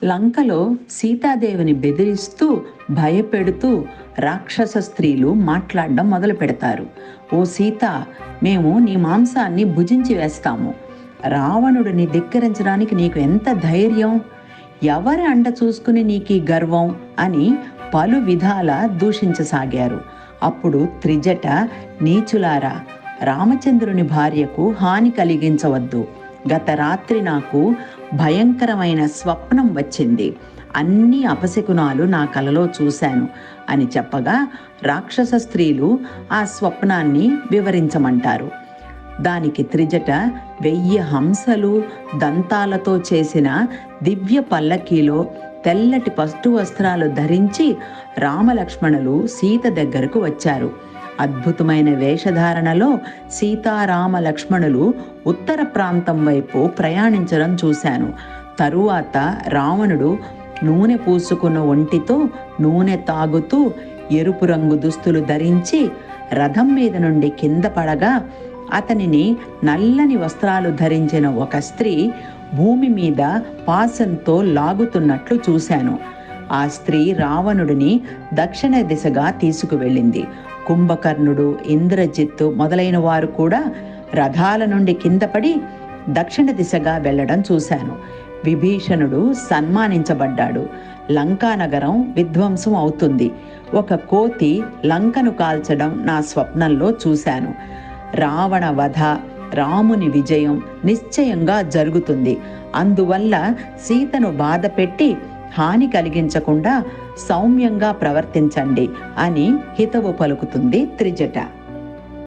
లంకలో సీతాదేవిని బెదిరిస్తూ భయపెడుతూ రాక్షస స్త్రీలు మాట్లాడడం మొదలు పెడతారు. ఓ సీత, మేము నీ మాంసాన్ని భుజించి వేస్తాము. రావణుడిని ధిక్కరించడానికి నీకు ఎంత ధైర్యం? ఎవరి అండ చూసుకుని నీకీ గర్వం అని పలు విధాల దూషించసాగారు. అప్పుడు త్రిజట, నీచులారా, రామచంద్రుని భార్యకు హాని కలిగించవద్దు. గత రాత్రి నాకు భయంకరమైన స్వప్నం వచ్చింది. అన్ని అపశకునాలు నా కలలో చూశాను అని చెప్పగా రాక్షస స్త్రీలు ఆ స్వప్నాన్ని వివరించమంటారు. దానికి త్రిజట 1000 హంసలు దంతాలతో చేసిన దివ్య పల్లకీలో తెల్లటి పట్టు వస్త్రాలు ధరించి రామలక్ష్మణులు సీత దగ్గరకు వచ్చారు. అద్భుతమైన వేషధారణలో సీతారామ లక్ష్మణులు ఉత్తర ప్రాంతం వైపు ప్రయాణించడం చూశాను. తరువాత రావణుడు నూనె పూసుకున్న ఒంటితో నూనె తాగుతూ ఎరుపు రంగు దుస్తులు ధరించి రథం మీద నుండి కింద పడగా అతనిని నల్లని వస్త్రాలు ధరించిన ఒక స్త్రీ భూమి మీద పాశంతో లాగుతున్నట్లు చూశాను. ఆ స్త్రీ రావణుడిని దక్షిణ దిశగా తీసుకువెళ్ళింది. కుంభకర్ణుడు, ఇంద్రజిత్తు మొదలైన వారు కూడా రథాల నుండి కింద పడి దక్షిణ దిశగా వెళ్ళడం చూశాను. విభీషణుడు సన్మానించబడ్డాడు. లంకా నగరం విధ్వంసం అవుతుంది. ఒక కోతి లంకను కాల్చడం నా స్వప్నంలో చూశాను. రావణ వధ, రాముని విజయం నిశ్చయంగా జరుగుతుంది. అందువల్ల సీతను బాధపెట్టి హాని కలిగించకుండా సౌమ్యంగా ప్రవర్తించండి అని హితవు పలుకుతుంది త్రిజట.